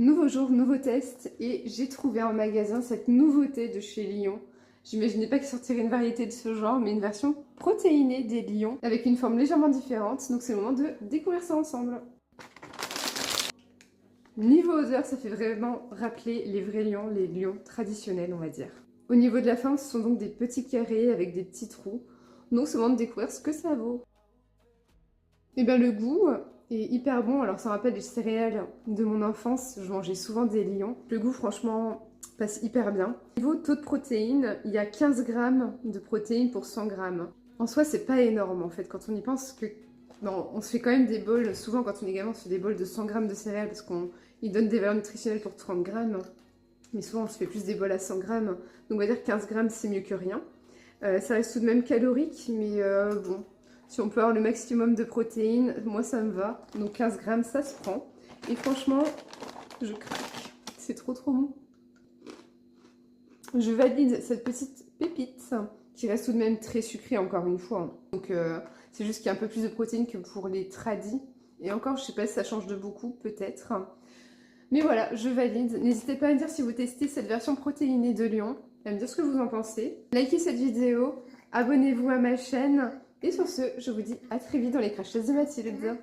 Nouveau jour, nouveau test et j'ai trouvé en magasin cette nouveauté de chez Lion. J'imaginais pas qu'ils sortiraient une variété de ce genre, mais une version protéinée des lions avec une forme légèrement différente. Donc c'est le moment de découvrir ça ensemble. Niveau odeur, ça fait vraiment rappeler les vrais lions, les lions traditionnels on va dire. Au niveau de la forme, ce sont donc des petits carrés avec des petits trous. Donc c'est le moment de découvrir ce que ça vaut. Et bien le goût est hyper bon, alors ça me rappelle des céréales de mon enfance, je mangeais souvent des lions. Le goût franchement passe hyper bien. Niveau taux de protéines, il y a 15 grammes de protéines pour 100 grammes. En soi c'est pas énorme en fait quand on y pense que... Bon, on se fait quand même des bols, souvent quand on est gamin on se fait des bols de 100 grammes de céréales parce qu'ils donnent des valeurs nutritionnelles pour 30 grammes. Mais souvent on se fait plus des bols à 100 grammes, donc on va dire 15 grammes c'est mieux que rien. Ça reste tout de même calorique, mais bon, si on peut avoir le maximum de protéines, moi ça me va. Donc 15 grammes, ça se prend. Et franchement, je craque. C'est trop bon. Je valide cette petite pépite, qui reste tout de même très sucrée encore une fois. Donc c'est juste qu'il y a un peu plus de protéines que pour les tradis. Et encore, je sais pas si ça change de beaucoup, peut-être. Mais voilà, je valide. N'hésitez pas à me dire si vous testez cette version protéinée de Lion, à me dire ce que vous en pensez. Likez cette vidéo, abonnez-vous à ma chaîne. Et sur ce, je vous dis à très vite dans les Crash Tests de Mathilde.